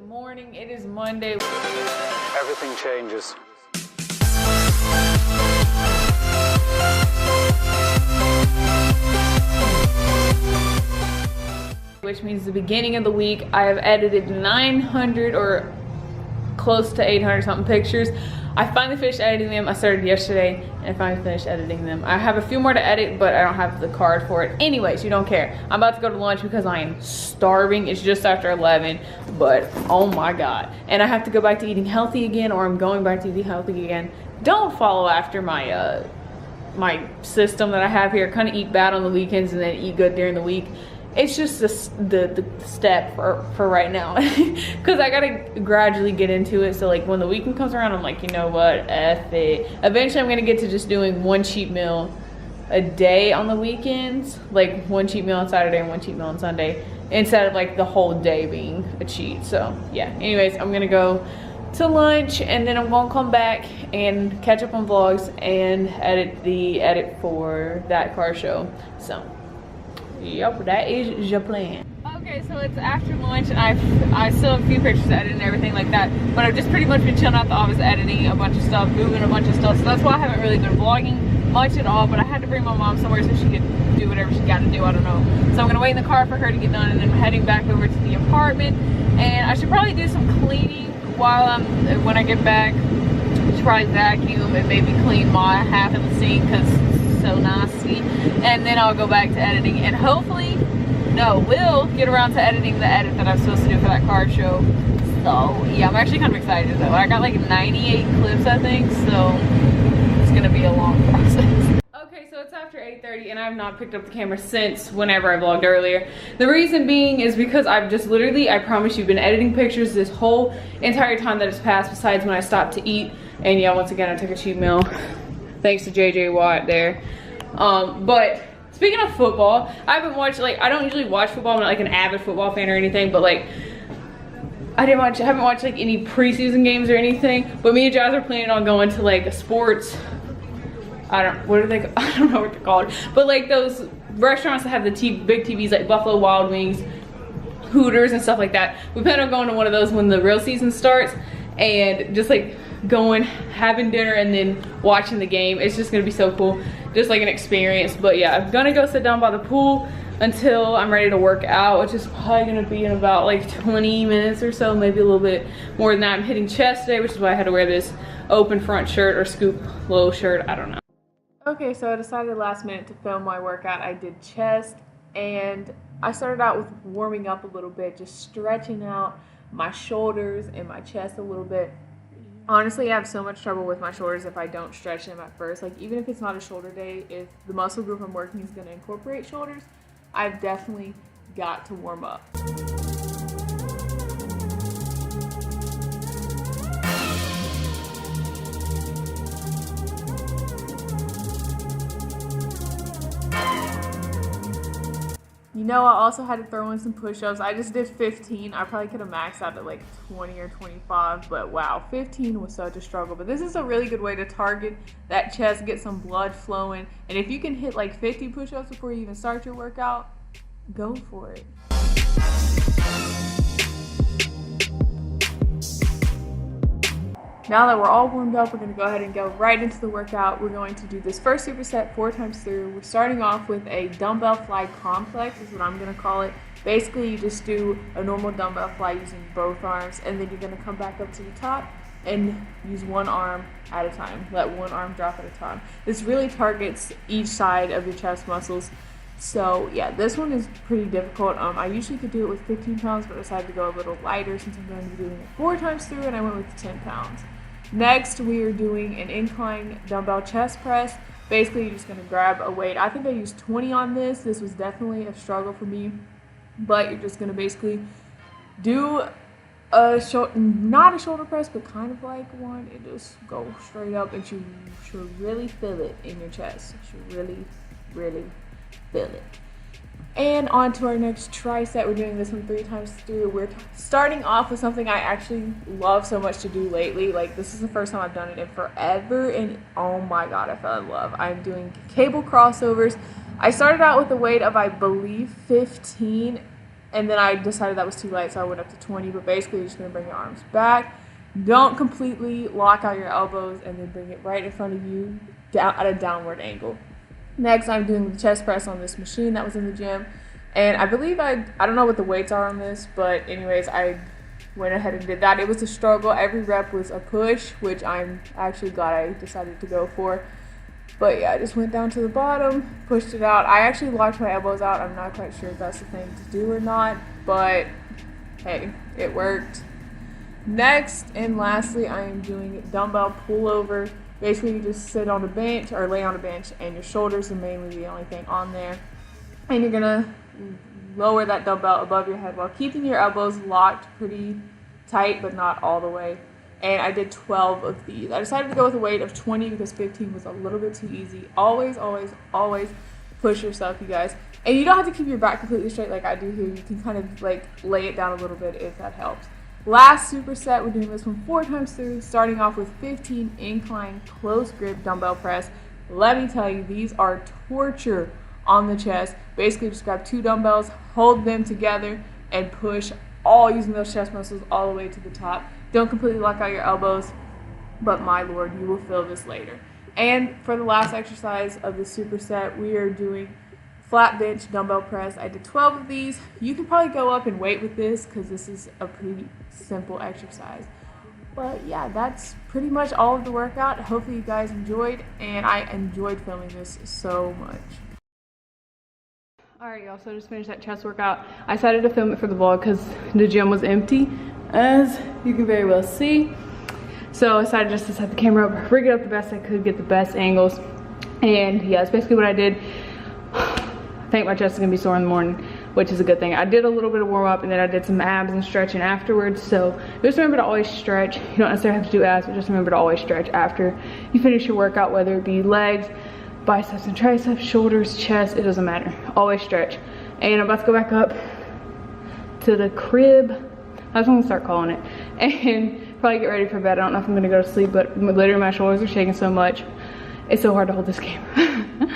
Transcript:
morning. It is Monday. Everything changes. Which means the beginning of the week. I have edited 900 or close to 800 something pictures. I finally finished editing them. I started yesterday and I finally finished editing them. I have a few more to edit, but I don't have the card for it. Anyways, you don't care. I'm about to go to lunch because I am starving. It's just after 11, but oh my God. And I have to go back to eating healthy again, or I'm going back to eating healthy again. Don't follow after my my system that I have here. Kind of eat bad on the weekends and then eat good during the week. It's just the step for right now, because I gotta gradually get into it. So like when the weekend comes around, I'm like, you know what, F it. Eventually I'm gonna get to just doing one cheat meal a day on the weekends, like one cheat meal on Saturday and one cheat meal on Sunday, instead of like the whole day being a cheat. So yeah, anyways, I'm gonna go to lunch and then I'm gonna come back and catch up on vlogs and edit for that car show. So yep, that is your plan. Okay, so it's after lunch and I still have a few pictures to edit and everything like that, but I've just pretty much been chilling out the office editing a bunch of stuff, moving a bunch of stuff, so that's why I haven't really been vlogging much at all. But I had to bring my mom somewhere so she could do whatever she got to do, I don't know. So I'm gonna wait in the car for her to get done and then I'm heading back over to the apartment. And I should probably do some cleaning when I get back. I should probably vacuum and maybe clean my half of the sink because so nasty, and then I'll go back to editing and hopefully we'll get around to editing the edit that I'm supposed to do for that car show. So yeah, I'm actually kind of excited though. I got like 98 clips I think, so it's gonna be a long process. Okay, so it's after 8:30 and I have not picked up the camera since whenever I vlogged earlier. The reason being is because I've just literally, I promise you, been editing pictures this whole entire time that has passed, besides when I stopped to eat. And yeah, once again I took a cheat meal. Thanks to JJ Watt there. But speaking of football, I haven't watched, like, I don't usually watch football. I'm not like an avid football fan or anything, but like I haven't watched like any preseason games or anything. But me and Jazz are planning on going to like a sports, I don't know what they're called, but like those restaurants that have the big TVs, like Buffalo Wild Wings, Hooters and stuff like that. We plan on going to one of those when the real season starts and just like going, having dinner and then watching the game. It's just gonna be so cool, just like an experience. But yeah, I'm gonna go sit down by the pool until I'm ready to work out, which is probably gonna be in about like 20 minutes or so, maybe a little bit more than that. I'm hitting chest today, which is why I had to wear this open front shirt or scoop low shirt, I don't know. Okay, so I decided last minute to film my workout. I did chest and I started out with warming up a little bit, just stretching out my shoulders and my chest a little bit. Honestly, I have so much trouble with my shoulders if I don't stretch them at first. Like, even if it's not a shoulder day, if the muscle group I'm working is going to incorporate shoulders, I've definitely got to warm up. You know, I also had to throw in some push-ups. I just did 15. I probably could have maxed out at like 20 or 25, but wow, 15 was such a struggle. But this is a really good way to target that chest, get some blood flowing. And if you can hit like 50 push-ups before you even start your workout, go for it. Now that we're all warmed up, we're going to go ahead and go right into the workout. We're going to do this first superset 4 times through. We're starting off with a dumbbell fly complex is what I'm going to call it. Basically, you just do a normal dumbbell fly using both arms, and then you're going to come back up to the top and use one arm at a time. Let one arm drop at a time. This really targets each side of your chest muscles. So yeah, this one is pretty difficult. I usually could do it with 15 pounds, but I decided to go a little lighter since I'm going to be doing it 4 times through, and I went with 10 pounds. Next, we are doing an incline dumbbell chest press. Basically, you're just going to grab a weight. I think I used 20 on this. This was definitely a struggle for me. But you're just going to basically do not a shoulder press, but kind of like one. And just go straight up, and you should really feel it in your chest. You should really, really feel it. And on to our next tricep. We're doing this one 3 times through. We're starting off with something I actually love so much to do lately. Like, this is the first time I've done it in forever, and oh my God, I fell in love. I'm doing cable crossovers. I started out with a weight of, I believe, 15, and then I decided that was too light, so I went up to 20. But basically, you're just gonna bring your arms back. Don't completely lock out your elbows, and then bring it right in front of you down at a downward angle. Next, I'm doing the chest press on this machine that was in the gym, and I believe I don't know what the weights are on this, but anyways, I went ahead and did that. It was a struggle. Every rep was a push, which I'm actually glad I decided to go for. But yeah, I just went down to the bottom, pushed it out. I actually locked my elbows out. I'm not quite sure if that's the thing to do or not, but hey, it worked. Next and lastly, I am doing dumbbell pullover. Basically, you just sit on a bench or lay on a bench, and your shoulders are mainly the only thing on there. And you're gonna lower that dumbbell above your head while keeping your elbows locked pretty tight, but not all the way. And I did 12 of these. I decided to go with a weight of 20 because 15 was a little bit too easy. Always, always, always push yourself, you guys. And you don't have to keep your back completely straight like I do here. You can kind of like lay it down a little bit if that helps. Last superset, we're doing this one 4 times through, starting off with 15 incline close grip dumbbell press. Let me tell you, these are torture on the chest. Basically, just grab 2 dumbbells, hold them together, and push all using those chest muscles all the way to the top. Don't completely lock out your elbows, but my lord, you will feel this later. And for the last exercise of the superset, we are doing flat bench dumbbell press. I did 12 of these. You can probably go up in weight with this because this is a pretty simple exercise. But yeah, that's pretty much all of the workout. Hopefully you guys enjoyed, and I enjoyed filming this so much. Alright y'all, so I just finished that chest workout. I decided to film it for the vlog because the gym was empty, as you can very well see. So I decided just to set the camera up, rig it up the best I could, get the best angles. And yeah, that's basically what I did. I think my chest is going to be sore in the morning, which is a good thing. I did a little bit of warm up, and then I did some abs and stretching afterwards. So just remember to always stretch. You don't necessarily have to do abs, but just remember to always stretch after you finish your workout, whether it be legs, biceps and triceps, shoulders, chest, it doesn't matter. Always stretch. And I'm about to go back up to the crib. That's what I'm gonna start calling it. And probably get ready for bed. I don't know if I'm gonna go to sleep, but literally my shoulders are shaking so much. It's so hard to hold this camera.